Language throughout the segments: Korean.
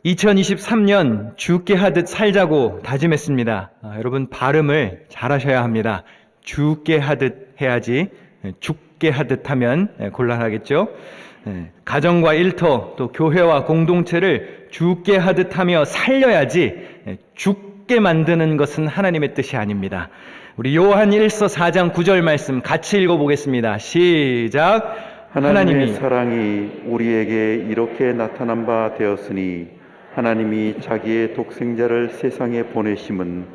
2023년 죽게 하듯 살자고 다짐했습니다. 여러분 발음을 잘 하셔야 합니다. 죽게 하듯 해야지 죽게 하듯 하면 곤란하겠죠. 가정과 일터 또 교회와 공동체를 죽게 하듯 하며 살려야지 죽게 만드는 것은 하나님의 뜻이 아닙니다. 우리 요한 1서 4장 9절 말씀 같이 읽어보겠습니다. 시작. 하나님의 사랑이 우리에게 이렇게 나타난 바 되었으니 하나님이 자기의 독생자를 세상에 보내심은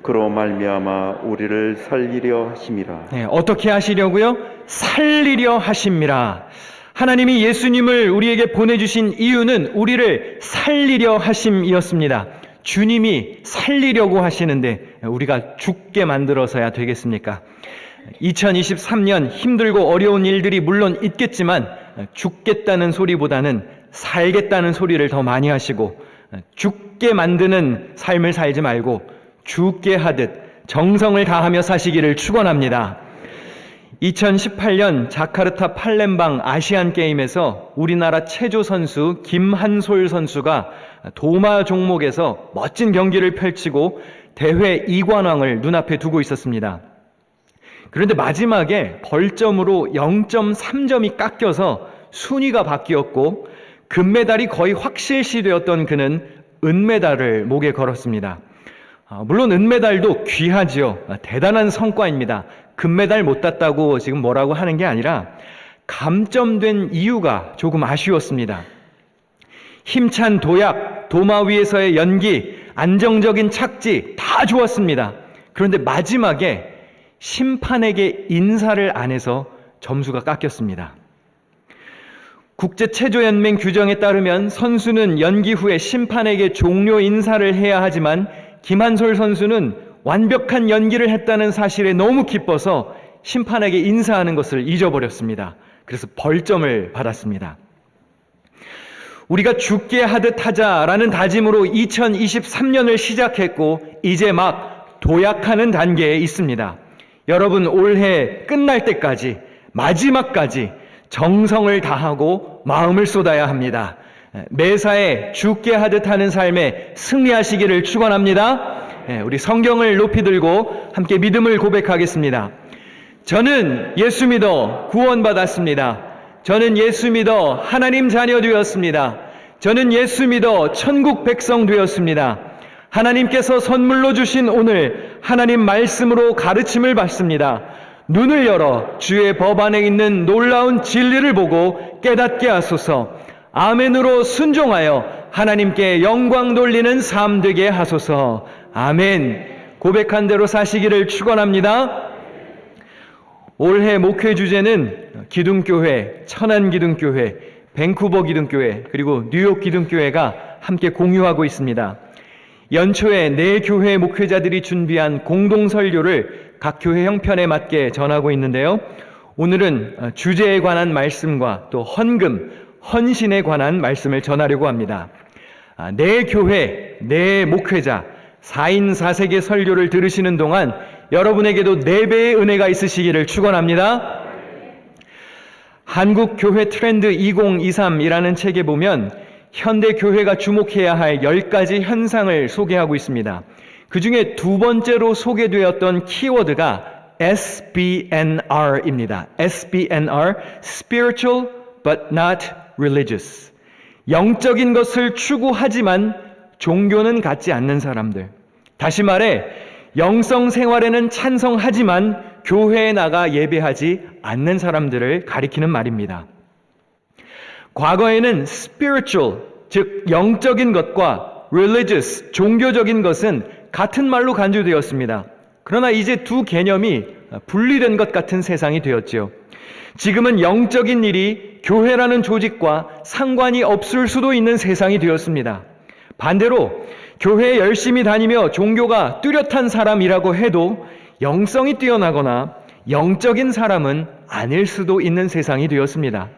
그로 말미암아 우리를 살리려 하심이라. 어떻게 하시려고요? 살리려 하심이라. 하나님이 예수님을 우리에게 보내주신 이유는 우리를 살리려 하심이었습니다. 주님이 살리려고 하시는데 우리가 죽게 만들어서야 되겠습니까? 2023년 힘들고 어려운 일들이 물론 있겠지만 죽겠다는 소리보다는 살겠다는 소리를 더 많이 하시고 죽게 만드는 삶을 살지 말고 죽게 하듯 정성을 다하며 사시기를 축원합니다. 2018년 자카르타 팔렘방 아시안게임에서 우리나라 체조 선수 김한솔 선수가 도마 종목에서 멋진 경기를 펼치고 대회 2관왕을 눈앞에 두고 있었습니다. 그런데 마지막에 벌점으로 0.3점이 깎여서 순위가 바뀌었고 금메달이 거의 확실시되었던 그는 은메달을 목에 걸었습니다. 물론 은메달도 귀하지요. 대단한 성과입니다. 금메달 못 땄다고 지금 뭐라고 하는 게 아니라 감점된 이유가 조금 아쉬웠습니다. 힘찬 도약, 도마 위에서의 연기, 안정적인 착지 다 좋았습니다. 그런데 마지막에 심판에게 인사를 안 해서 점수가 깎였습니다. 국제체조연맹 규정에 따르면 선수는 연기 후에 심판에게 종료 인사를 해야 하지만 김한솔 선수는 완벽한 연기를 했다는 사실에 너무 기뻐서 심판에게 인사하는 것을 잊어버렸습니다. 그래서 벌점을 받았습니다. 우리가 죽게 하듯 하자라는 다짐으로 2023년을 시작했고 이제 막 도약하는 단계에 있습니다. 여러분 올해 끝날 때까지 마지막까지 정성을 다하고 마음을 쏟아야 합니다. 매사에 죽게 하듯 하는 삶에 승리하시기를 축원합니다. 우리 성경을 높이 들고 함께 믿음을 고백하겠습니다. 저는 예수 믿어 구원받았습니다. 저는 예수 믿어 하나님 자녀 되었습니다. 저는 예수 믿어 천국 백성 되었습니다. 하나님께서 선물로 주신 오늘 하나님 말씀으로 가르침을 받습니다. 눈을 열어 주의 법 안에 있는 놀라운 진리를 보고 깨닫게 하소서. 아멘으로 순종하여 하나님께 영광 돌리는 삶 되게 하소서. 아멘. 고백한 대로 사시기를 축원합니다. 올해 목회 주제는 기둥교회, 천안기둥교회, 밴쿠버 기둥교회, 그리고 뉴욕 기둥교회가 함께 공유하고 있습니다. 연초에 네 교회 목회자들이 준비한 공동설교를 각 교회 형편에 맞게 전하고 있는데요. 오늘은 주제에 관한 말씀과 또 헌금, 헌신에 관한 말씀을 전하려고 합니다. 네 교회, 네 목회자, 4인 4색의 설교를 들으시는 동안 여러분에게도 4배의 은혜가 있으시기를 축원합니다. 한국 교회 트렌드 2023이라는 책에 보면 현대 교회가 주목해야 할 10가지 현상을 소개하고 있습니다. 그 중에 두 번째로 소개되었던 키워드가 SBNR입니다. SBNR, Spiritual but not Religious. 영적인 것을 추구하지만 종교는 갖지 않는 사람들. 다시 말해 영성 생활에는 찬성하지만 교회에 나가 예배하지 않는 사람들을 가리키는 말입니다. 과거에는 spiritual, 즉 영적인 것과 religious, 종교적인 것은 같은 말로 간주되었습니다. 그러나 이제 두 개념이 분리된 것 같은 세상이 되었지요. 지금은 영적인 일이 교회라는 조직과 상관이 없을 수도 있는 세상이 되었습니다. 반대로 교회에 열심히 다니며 종교가 뚜렷한 사람이라고 해도 영성이 뛰어나거나 영적인 사람은 아닐 수도 있는 세상이 되었습니다.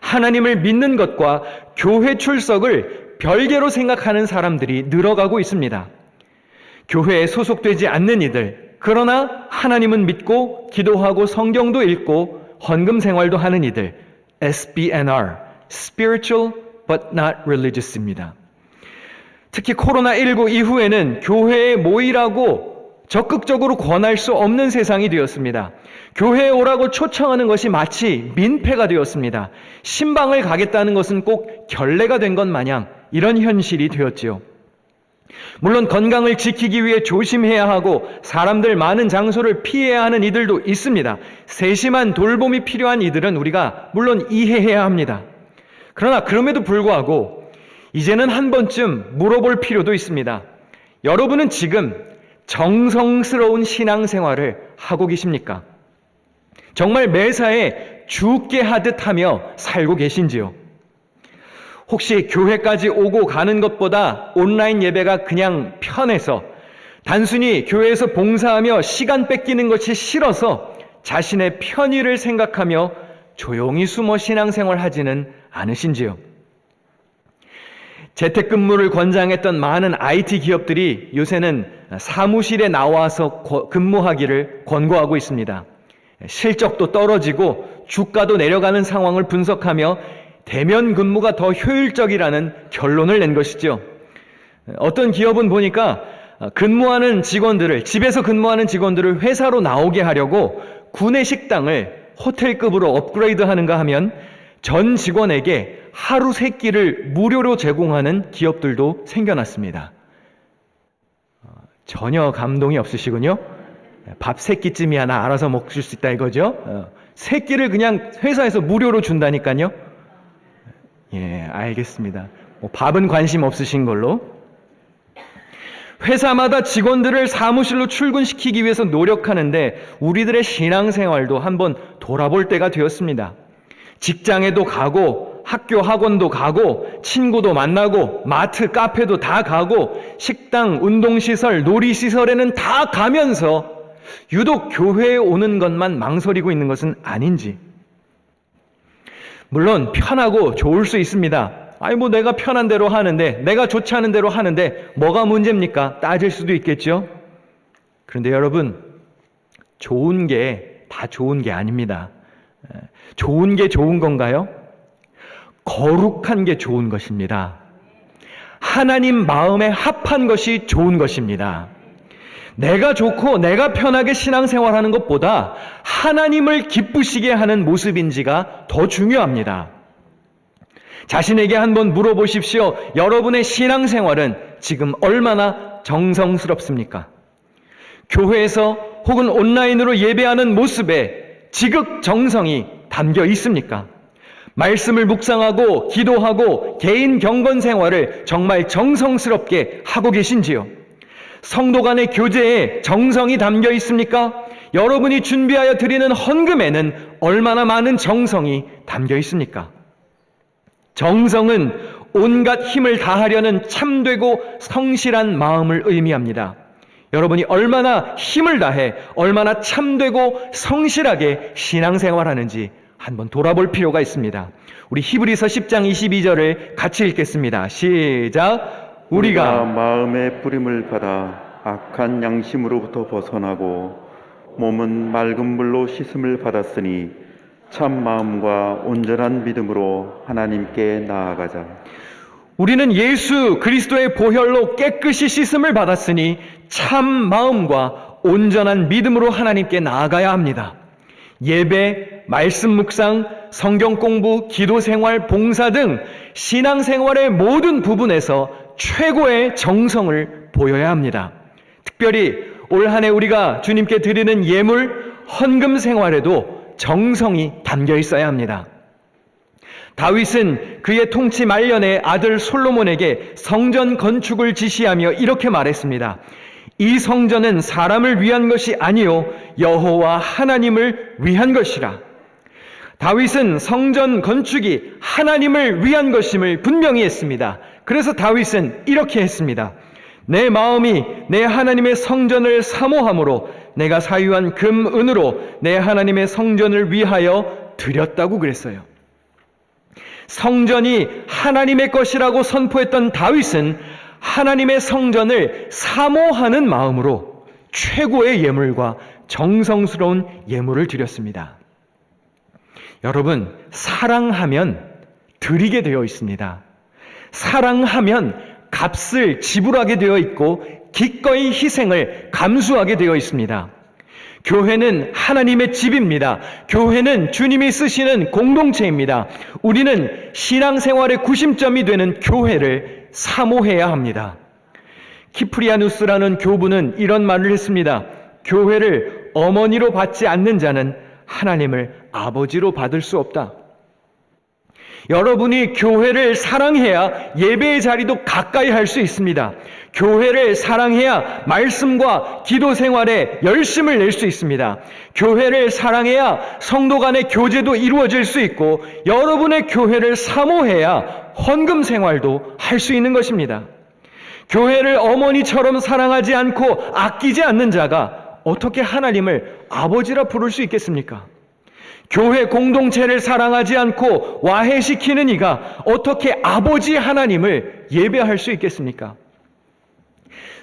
하나님을 믿는 것과 교회 출석을 별개로 생각하는 사람들이 늘어가고 있습니다. 교회에 소속되지 않는 이들, 그러나 하나님은 믿고 기도하고 성경도 읽고 헌금 생활도 하는 이들, SBNR, Spiritual but not Religious입니다. 특히 코로나19 이후에는 교회에 모이라고 적극적으로 권할 수 없는 세상이 되었습니다. 교회에 오라고 초청하는 것이 마치 민폐가 되었습니다. 신방을 가겠다는 것은 꼭 결례가 된 것 마냥 이런 현실이 되었지요. 물론 건강을 지키기 위해 조심해야 하고 사람들 많은 장소를 피해야 하는 이들도 있습니다. 세심한 돌봄이 필요한 이들은 우리가 물론 이해해야 합니다. 그러나 그럼에도 불구하고 이제는 한 번쯤 물어볼 필요도 있습니다. 여러분은 지금 정성스러운 신앙생활을 하고 계십니까? 정말 매사에 죽게 하듯 하며 살고 계신지요? 혹시 교회까지 오고 가는 것보다 온라인 예배가 그냥 편해서 단순히 교회에서 봉사하며 시간 뺏기는 것이 싫어서 자신의 편의를 생각하며 조용히 숨어 신앙생활 하지는 않으신지요? 재택근무를 권장했던 많은 IT 기업들이 요새는 사무실에 나와서 근무하기를 권고하고 있습니다. 실적도 떨어지고 주가도 내려가는 상황을 분석하며 대면 근무가 더 효율적이라는 결론을 낸 것이죠. 어떤 기업은 보니까 집에서 근무하는 직원들을 회사로 나오게 하려고 구내 식당을 호텔급으로 업그레이드하는가 하면 전 직원에게 하루 3끼를 무료로 제공하는 기업들도 생겨났습니다. 전혀 감동이 없으시군요. 밥 3끼쯤이야 나 알아서 먹을 수 있다 이거죠. 3끼를 그냥 회사에서 무료로 준다니까요. 예, 알겠습니다. 밥은 관심 없으신 걸로. 회사마다 직원들을 사무실로 출근시키기 위해서 노력하는데 우리들의 신앙생활도 한번 돌아볼 때가 되었습니다. 직장에도 가고 학교 학원도 가고 친구도 만나고 마트 카페도 다 가고 식당 운동시설 놀이시설에는 다 가면서 유독 교회에 오는 것만 망설이고 있는 것은 아닌지. 물론 편하고 좋을 수 있습니다. 내가 편한 대로 하는데 내가 좋지 않은 대로 하는데 뭐가 문제입니까? 따질 수도 있겠죠. 그런데 여러분, 좋은 게 다 좋은 게 아닙니다. 좋은 게 좋은 건가요? 거룩한 게 좋은 것입니다. 하나님 마음에 합한 것이 좋은 것입니다. 내가 좋고 내가 편하게 신앙생활하는 것보다 하나님을 기쁘시게 하는 모습인지가 더 중요합니다. 자신에게 한번 물어보십시오. 여러분의 신앙생활은 지금 얼마나 정성스럽습니까? 교회에서 혹은 온라인으로 예배하는 모습에 지극정성이 담겨 있습니까? 말씀을 묵상하고 기도하고 개인 경건 생활을 정말 정성스럽게 하고 계신지요? 성도 간의 교제에 정성이 담겨 있습니까? 여러분이 준비하여 드리는 헌금에는 얼마나 많은 정성이 담겨 있습니까? 정성은 온갖 힘을 다하려는 참되고 성실한 마음을 의미합니다. 여러분이 얼마나 힘을 다해 얼마나 참되고 성실하게 신앙생활하는지 한번 돌아볼 필요가 있습니다. 우리 히브리서 10장 22절을 같이 읽겠습니다. 시작. 우리가 마음의 뿌림을 받아 악한 양심으로부터 벗어나고 몸은 맑은 물로 씻음을 받았으니 참 마음과 온전한 믿음으로 하나님께 나아가자. 우리는 예수 그리스도의 보혈로 깨끗이 씻음을 받았으니 참 마음과 온전한 믿음으로 하나님께 나아가야 합니다. 예배, 말씀 묵상, 성경 공부, 기도 생활, 봉사 등 신앙생활의 모든 부분에서 최고의 정성을 보여야 합니다. 특별히 올 한 해 우리가 주님께 드리는 예물, 헌금 생활에도 정성이 담겨 있어야 합니다. 다윗은 그의 통치 말년에 아들 솔로몬에게 성전 건축을 지시하며 이렇게 말했습니다. 이 성전은 사람을 위한 것이 아니요 여호와 하나님을 위한 것이라. 다윗은 성전 건축이 하나님을 위한 것임을 분명히 했습니다. 그래서 다윗은 이렇게 했습니다. 내 마음이 내 하나님의 성전을 사모함으로 내가 사유한 금, 은으로 내 하나님의 성전을 위하여 드렸다고 그랬어요. 성전이 하나님의 것이라고 선포했던 다윗은 하나님의 성전을 사모하는 마음으로 최고의 예물과 정성스러운 예물을 드렸습니다. 여러분, 사랑하면 드리게 되어 있습니다. 사랑하면 값을 지불하게 되어 있고 기꺼이 희생을 감수하게 되어 있습니다. 교회는 하나님의 집입니다. 교회는 주님이 쓰시는 공동체입니다. 우리는 신앙생활의 구심점이 되는 교회를 사모해야 합니다. 키프리아누스라는 교부는 이런 말을 했습니다. 교회를 어머니로 받지 않는 자는 하나님을 아버지로 받을 수 없다. 여러분이 교회를 사랑해야 예배의 자리도 가까이 할 수 있습니다. 교회를 사랑해야 말씀과 기도 생활에 열심을 낼 수 있습니다. 교회를 사랑해야 성도 간의 교제도 이루어질 수 있고 여러분의 교회를 사모해야 헌금 생활도 할 수 있는 것입니다. 교회를 어머니처럼 사랑하지 않고 아끼지 않는 자가 어떻게 하나님을 아버지라 부를 수 있겠습니까? 교회 공동체를 사랑하지 않고 와해시키는 이가 어떻게 아버지 하나님을 예배할 수 있겠습니까?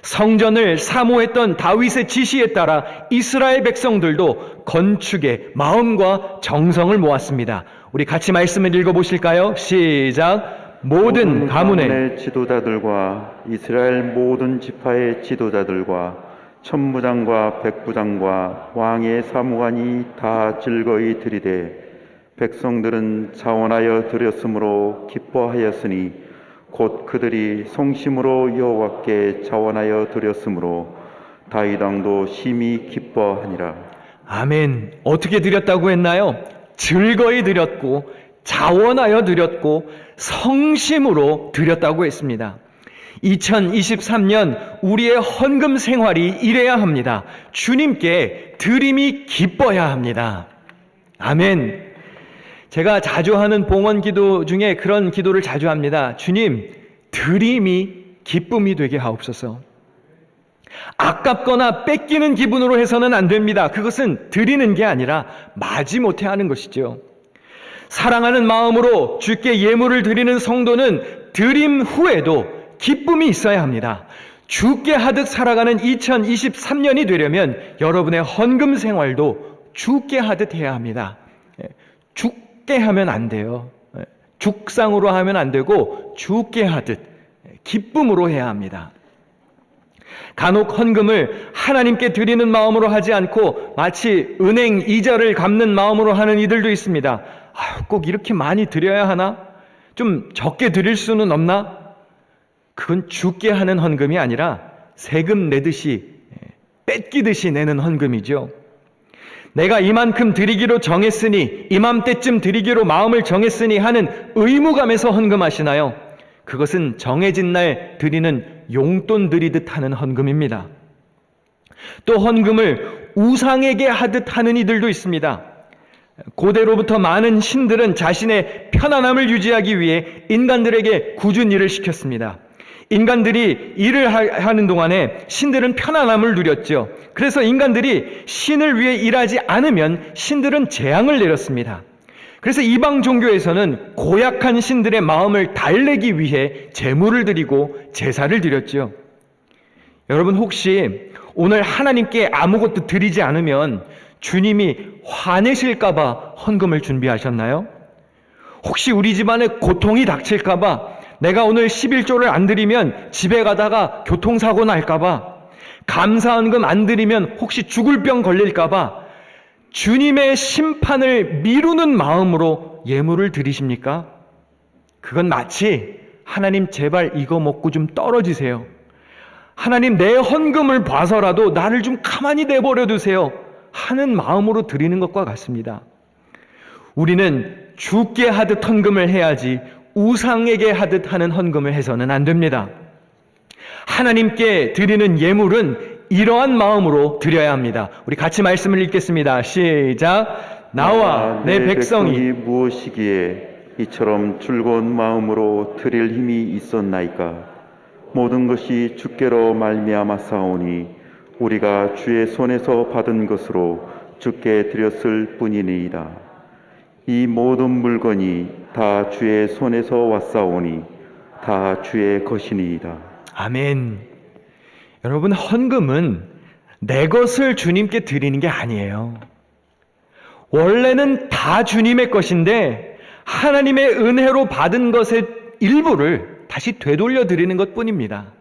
성전을 사모했던 다윗의 지시에 따라 이스라엘 백성들도 건축에 마음과 정성을 모았습니다. 우리 같이 말씀을 읽어보실까요? 시작! 모든 가문의 지도자들과 이스라엘 모든 지파의 지도자들과 천부장과 백부장과 왕의 사무관이 다 즐거이 드리되 백성들은 자원하여 드렸으므로 기뻐하였으니 곧 그들이 성심으로 여호와께 자원하여 드렸으므로 다윗 왕도 심히 기뻐하니라. 아멘. 어떻게 드렸다고 했나요? 즐거이 드렸고 자원하여 드렸고 성심으로 드렸다고 했습니다. 2023년 우리의 헌금 생활이 이래야 합니다. 주님께 드림이 기뻐야 합니다. 아멘. 제가 자주 하는 봉헌 기도 중에 그런 기도를 자주 합니다. 주님, 드림이 기쁨이 되게 하옵소서. 아깝거나 뺏기는 기분으로 해서는 안 됩니다. 그것은 드리는 게 아니라 마지못해 하는 것이죠. 사랑하는 마음으로 주께 예물을 드리는 성도는 드림 후에도 기쁨이 있어야 합니다. 주께 하듯 살아가는 2023년이 되려면 여러분의 헌금 생활도 주께 하듯 해야 합니다. 죽게 하면 안 돼요. 죽상으로 하면 안 되고 주께 하듯 기쁨으로 해야 합니다. 간혹 헌금을 하나님께 드리는 마음으로 하지 않고 마치 은행 이자를 갚는 마음으로 하는 이들도 있습니다. 꼭 이렇게 많이 드려야 하나? 좀 적게 드릴 수는 없나? 그건 주께 하는 헌금이 아니라 세금 내듯이 뺏기듯이 내는 헌금이죠. 내가 이만큼 드리기로 정했으니 이맘때쯤 드리기로 마음을 정했으니 하는 의무감에서 헌금하시나요? 그것은 정해진 날 드리는 용돈 드리듯 하는 헌금입니다. 또 헌금을 우상에게 하듯 하는 이들도 있습니다. 고대로부터 많은 신들은 자신의 편안함을 유지하기 위해 인간들에게 굳은 일을 시켰습니다. 인간들이 일을 하는 동안에 신들은 편안함을 누렸죠. 그래서 인간들이 신을 위해 일하지 않으면 신들은 재앙을 내렸습니다. 그래서 이방 종교에서는 고약한 신들의 마음을 달래기 위해 제물을 드리고 제사를 드렸죠. 여러분 혹시 오늘 하나님께 아무것도 드리지 않으면 주님이 화내실까 봐 헌금을 준비하셨나요? 혹시 우리 집안에 고통이 닥칠까 봐 내가 오늘 11조를 안 드리면 집에 가다가 교통사고 날까 봐 감사헌금 안 드리면 혹시 죽을 병 걸릴까 봐 주님의 심판을 미루는 마음으로 예물을 드리십니까? 그건 마치 하나님 제발 이거 먹고 좀 떨어지세요. 하나님 내 헌금을 봐서라도 나를 좀 가만히 내버려 두세요 하는 마음으로 드리는 것과 같습니다. 우리는 주께 하듯 헌금을 해야지 우상에게 하듯 하는 헌금을 해서는 안 됩니다. 하나님께 드리는 예물은 이러한 마음으로 드려야 합니다. 우리 같이 말씀을 읽겠습니다. 시작. 나와 내 백성이 무엇이기에 이처럼 즐거운 마음으로 드릴 힘이 있었나이까. 모든 것이 주께로 말미암아 싸우니 우리가 주의 손에서 받은 것으로 주께 드렸을 뿐이니이다. 이 모든 물건이 다 주의 손에서 왔사오니 다 주의 것이니이다. 아멘. 여러분 헌금은 내 것을 주님께 드리는 게 아니에요. 원래는 다 주님의 것인데 하나님의 은혜로 받은 것의 일부를 다시 되돌려 드리는 것뿐입니다.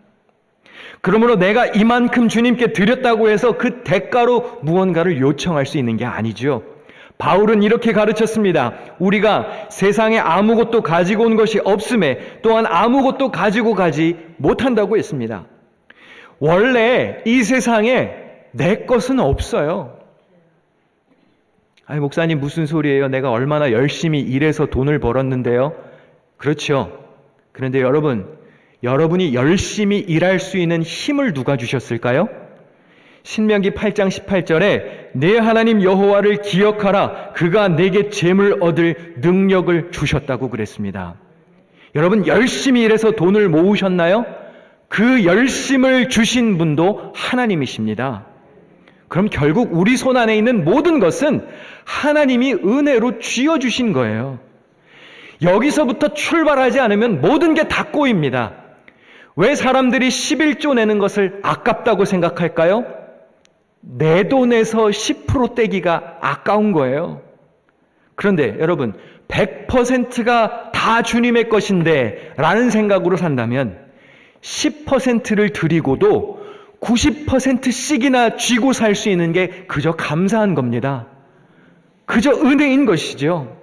그러므로 내가 이만큼 주님께 드렸다고 해서 그 대가로 무언가를 요청할 수 있는 게 아니죠. 바울은 이렇게 가르쳤습니다. 우리가 세상에 아무것도 가지고 온 것이 없음에 또한 아무것도 가지고 가지 못한다고 했습니다. 원래 이 세상에 내 것은 없어요. 아니, 목사님 무슨 소리예요? 내가 얼마나 열심히 일해서 돈을 벌었는데요. 그렇죠. 그런데 여러분이 열심히 일할 수 있는 힘을 누가 주셨을까요? 신명기 8장 18절에 내 하나님 여호와를 기억하라. 그가 내게 재물 얻을 능력을 주셨다고 그랬습니다. 여러분 열심히 일해서 돈을 모으셨나요? 그 열심을 주신 분도 하나님이십니다. 그럼 결국 우리 손 안에 있는 모든 것은 하나님이 은혜로 쥐어주신 거예요. 여기서부터 출발하지 않으면 모든 게 다 꼬입니다. 왜 사람들이 11조 내는 것을 아깝다고 생각할까요? 내 돈에서 10% 떼기가 아까운 거예요. 그런데 여러분 100%가 다 주님의 것인데 라는 생각으로 산다면 10%를 드리고도 90%씩이나 쥐고 살 수 있는 게 그저 감사한 겁니다. 그저 은혜인 것이죠.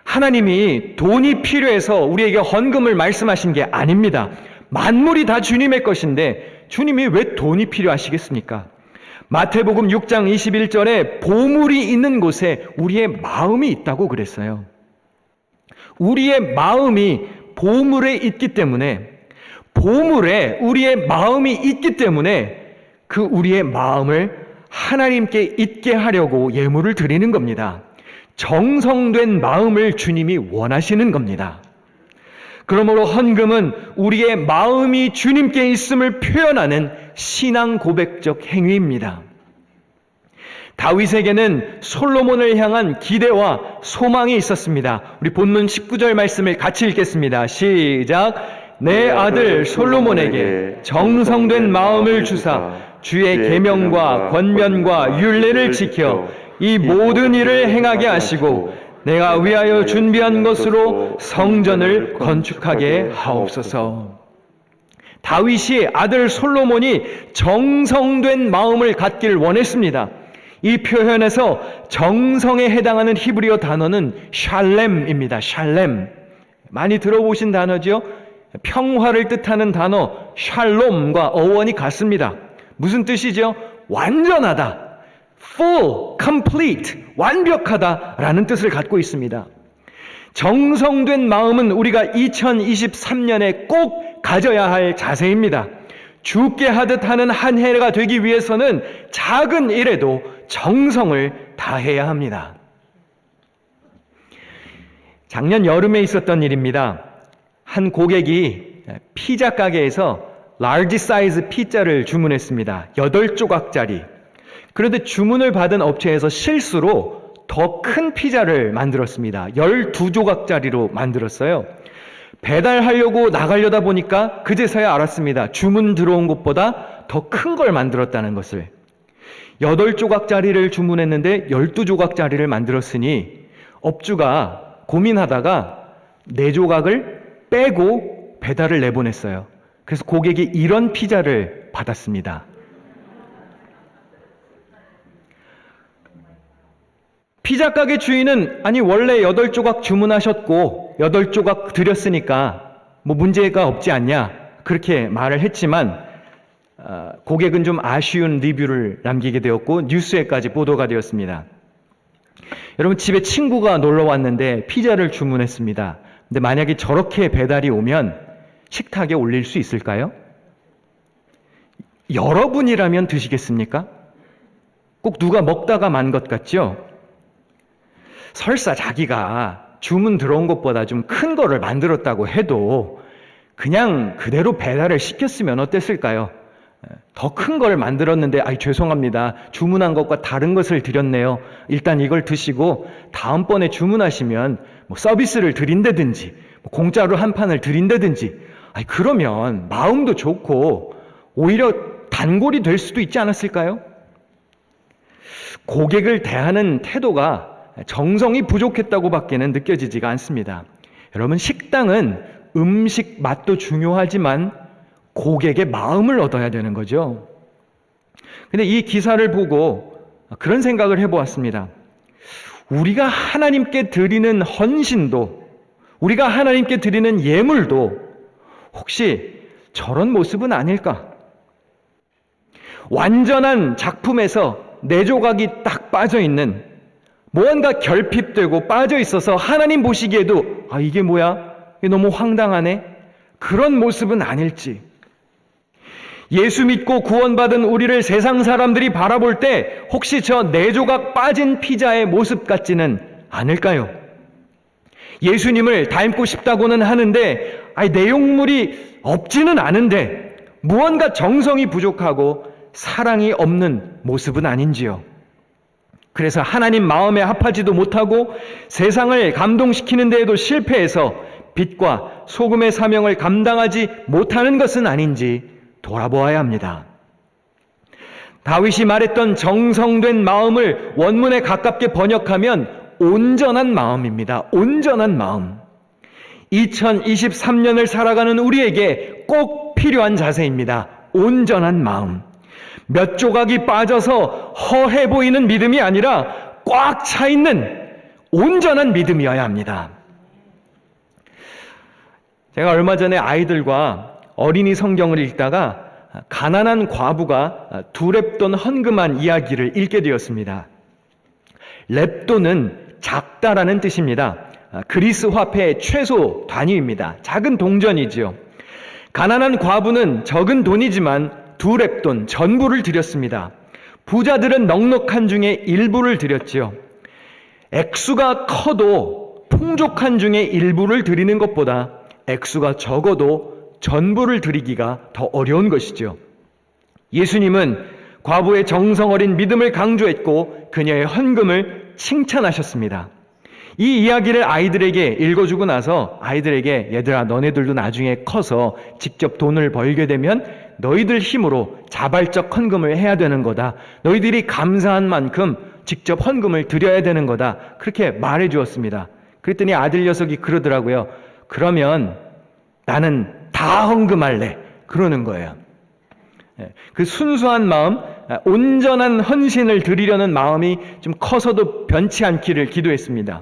하나님이 돈이 필요해서 우리에게 헌금을 말씀하신 게 아닙니다. 만물이 다 주님의 것인데 주님이 왜 돈이 필요하시겠습니까? 마태복음 6장 21절에 보물이 있는 곳에 우리의 마음이 있다고 그랬어요. 우리의 마음이 보물에 있기 때문에 보물에 우리의 마음이 있기 때문에 그 우리의 마음을 하나님께 있게 하려고 예물을 드리는 겁니다. 정성된 마음을 주님이 원하시는 겁니다. 그러므로 헌금은 우리의 마음이 주님께 있음을 표현하는 신앙 고백적 행위입니다. 다윗에게는 솔로몬을 향한 기대와 소망이 있었습니다. 우리 본문 19절 말씀을 같이 읽겠습니다. 시작. 내 아들 솔로몬에게 정성된 마음을 주사 주의 계명과 권면과 율례를 지켜 이 모든 일을 행하게 하시고 내가 위하여 준비한 것으로 성전을 건축하게 하옵소서. 다윗이 아들 솔로몬이 정성된 마음을 갖길 원했습니다. 이 표현에서 정성에 해당하는 히브리어 단어는 샬렘입니다. 샬렘. 많이 들어보신 단어죠? 평화를 뜻하는 단어 샬롬과 어원이 같습니다. 무슨 뜻이죠? 완전하다. full, complete, 완벽하다라는 뜻을 갖고 있습니다. 정성된 마음은 우리가 2023년에 꼭 가져야 할 자세입니다. 주께 하듯 하는 한 해가 되기 위해서는 작은 일에도 정성을 다해야 합니다. 작년 여름에 있었던 일입니다. 한 고객이 피자 가게에서 large size 피자를 주문했습니다. 8조각짜리. 그런데 주문을 받은 업체에서 실수로 더 큰 피자를 만들었습니다. 12조각짜리로 만들었어요. 배달하려고 나가려다 보니까 그제서야 알았습니다. 주문 들어온 것보다 더 큰 걸 만들었다는 것을. 8조각짜리를 주문했는데 12조각짜리를 만들었으니 업주가 고민하다가 4조각을 빼고 배달을 내보냈어요. 그래서 고객이 이런 피자를 받았습니다. 피자 가게 주인은 아니 원래 8조각 주문하셨고 8조각 드렸으니까 뭐 문제가 없지 않냐 그렇게 말을 했지만 고객은 좀 아쉬운 리뷰를 남기게 되었고 뉴스에까지 보도가 되었습니다. 여러분 집에 친구가 놀러 왔는데 피자를 주문했습니다. 근데 만약에 저렇게 배달이 오면 식탁에 올릴 수 있을까요? 여러분이라면 드시겠습니까? 꼭 누가 먹다가 만 것 같죠? 설사 자기가 주문 들어온 것보다 좀 큰 거를 만들었다고 해도 그냥 그대로 배달을 시켰으면 어땠을까요? 더 큰 걸 만들었는데 죄송합니다. 주문한 것과 다른 것을 드렸네요. 일단 이걸 드시고 다음번에 주문하시면 뭐 서비스를 드린다든지 공짜로 한 판을 드린다든지 그러면 마음도 좋고 오히려 단골이 될 수도 있지 않았을까요? 고객을 대하는 태도가 정성이 부족했다고 밖에는 느껴지지가 않습니다. 여러분 식당은 음식 맛도 중요하지만 고객의 마음을 얻어야 되는 거죠. 근데 이 기사를 보고 그런 생각을 해보았습니다. 우리가 하나님께 드리는 헌신도, 우리가 하나님께 드리는 예물도 혹시 저런 모습은 아닐까? 완전한 작품에서 네 조각이 딱 빠져있는, 무언가 결핍되고 빠져있어서 하나님 보시기에도 이게 뭐야? 이게 너무 황당하네? 그런 모습은 아닐지. 예수 믿고 구원받은 우리를 세상 사람들이 바라볼 때 혹시 저 네 조각 빠진 피자의 모습 같지는 않을까요? 예수님을 닮고 싶다고는 하는데 내용물이 없지는 않은데 무언가 정성이 부족하고 사랑이 없는 모습은 아닌지요. 그래서 하나님 마음에 합하지도 못하고 세상을 감동시키는 데에도 실패해서 빛과 소금의 사명을 감당하지 못하는 것은 아닌지 돌아보아야 합니다. 다윗이 말했던 정성된 마음을 원문에 가깝게 번역하면 온전한 마음입니다. 온전한 마음. 2023년을 살아가는 우리에게 꼭 필요한 자세입니다. 온전한 마음. 몇 조각이 빠져서 허해 보이는 믿음이 아니라 꽉 차 있는 온전한 믿음이어야 합니다. 제가 얼마 전에 아이들과 어린이 성경을 읽다가 가난한 과부가 두 렙돈 헌금한 이야기를 읽게 되었습니다. 렙돈은 작다라는 뜻입니다. 그리스 화폐의 최소 단위입니다. 작은 동전이지요. 가난한 과부는 적은 돈이지만 두 렙돈 전부를 드렸습니다. 부자들은 넉넉한 중에 일부를 드렸지요. 액수가 커도 풍족한 중에 일부를 드리는 것보다 액수가 적어도 전부를 드리기가 더 어려운 것이죠. 예수님은 과부의 정성 어린 믿음을 강조했고 그녀의 헌금을 칭찬하셨습니다. 이 이야기를 아이들에게 읽어주고 나서 아이들에게 얘들아 너네들도 나중에 커서 직접 돈을 벌게 되면 너희들 힘으로 자발적 헌금을 해야 되는 거다. 너희들이 감사한 만큼 직접 헌금을 드려야 되는 거다. 그렇게 말해 주었습니다. 그랬더니 아들 녀석이 그러더라고요. 그러면 나는 다 헌금할래. 그러는 거예요. 그 순수한 마음, 온전한 헌신을 드리려는 마음이 좀 커서도 변치 않기를 기도했습니다.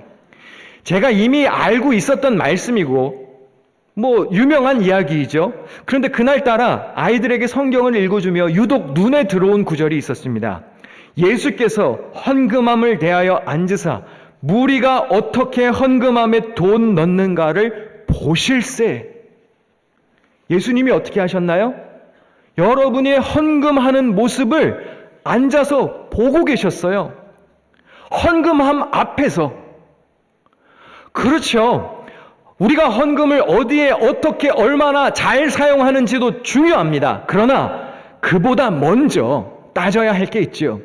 제가 이미 알고 있었던 말씀이고 유명한 이야기이죠. 그런데 그날따라 아이들에게 성경을 읽어주며 유독 눈에 들어온 구절이 있었습니다. 예수께서 헌금함을 대하여 앉으사 무리가 어떻게 헌금함에 돈 넣는가를 보실세. 예수님이 어떻게 하셨나요? 여러분이 헌금하는 모습을 앉아서 보고 계셨어요. 헌금함 앞에서. 그렇죠. 우리가 헌금을 어디에 어떻게 얼마나 잘 사용하는지도 중요합니다. 그러나 그보다 먼저 따져야 할 게 있죠.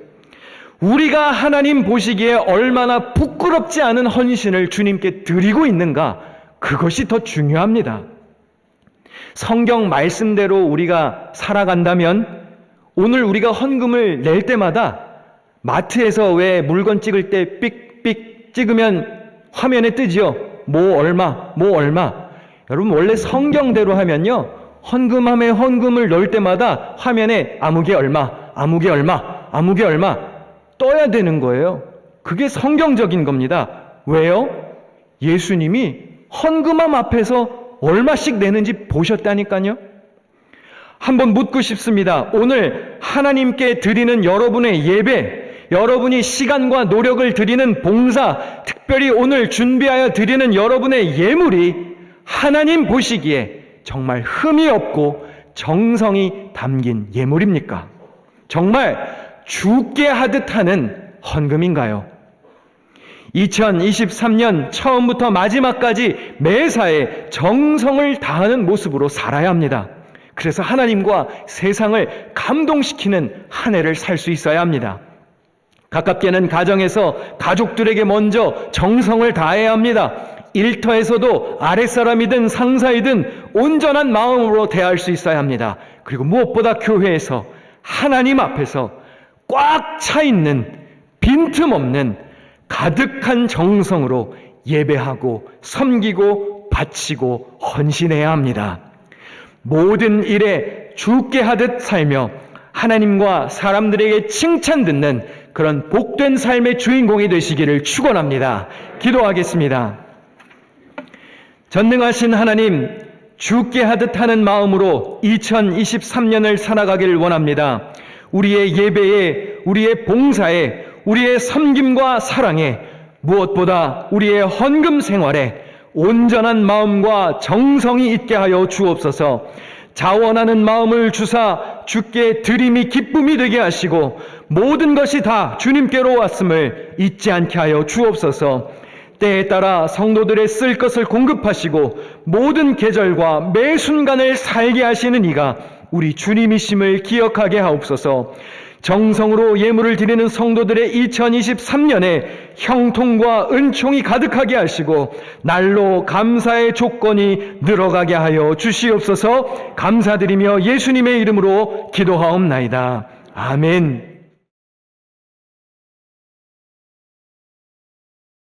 우리가 하나님 보시기에 얼마나 부끄럽지 않은 헌신을 주님께 드리고 있는가, 그것이 더 중요합니다. 성경 말씀대로 우리가 살아간다면 오늘 우리가 헌금을 낼 때마다 마트에서 왜 물건 찍을 때 삑삑 찍으면 화면에 뜨지요. 뭐 얼마. 여러분 원래 성경대로 하면요. 헌금함에 헌금을 넣을 때마다 화면에 아무개 얼마 떠야 되는 거예요. 그게 성경적인 겁니다. 왜요? 예수님이 헌금함 앞에서 얼마씩 내는지 보셨다니까요. 한번 묻고 싶습니다. 오늘 하나님께 드리는 여러분의 예배, 여러분이 시간과 노력을 드리는 봉사, 특별히 오늘 준비하여 드리는 여러분의 예물이 하나님 보시기에 정말 흠이 없고 정성이 담긴 예물입니까? 정말 죽게 하듯 하는 헌금인가요? 2023년 처음부터 마지막까지 매사에 정성을 다하는 모습으로 살아야 합니다. 그래서 하나님과 세상을 감동시키는 한 해를 살 수 있어야 합니다. 가깝게는 가정에서 가족들에게 먼저 정성을 다해야 합니다. 일터에서도 아랫사람이든 상사이든 온전한 마음으로 대할 수 있어야 합니다. 그리고 무엇보다 교회에서 하나님 앞에서 꽉 차 있는 빈틈없는 가득한 정성으로 예배하고 섬기고 바치고 헌신해야 합니다. 모든 일에 주께 하듯 살며 하나님과 사람들에게 칭찬 듣는 그런 복된 삶의 주인공이 되시기를 축원합니다. 기도하겠습니다. 전능하신 하나님, 주께 하듯 하는 마음으로 2023년을 살아가길 원합니다. 우리의 예배에, 우리의 봉사에, 우리의 섬김과 사랑에, 무엇보다 우리의 헌금 생활에 온전한 마음과 정성이 있게 하여 주옵소서. 자원하는 마음을 주사 주께 드림이 기쁨이 되게 하시고 모든 것이 다 주님께로 왔음을 잊지 않게 하여 주옵소서. 때에 따라 성도들의 쓸 것을 공급하시고 모든 계절과 매 순간을 살게 하시는 이가 우리 주님이심을 기억하게 하옵소서. 정성으로 예물을 드리는 성도들의 2023년에 형통과 은총이 가득하게 하시고 날로 감사의 조건이 늘어가게 하여 주시옵소서. 감사드리며 예수님의 이름으로 기도하옵나이다. 아멘.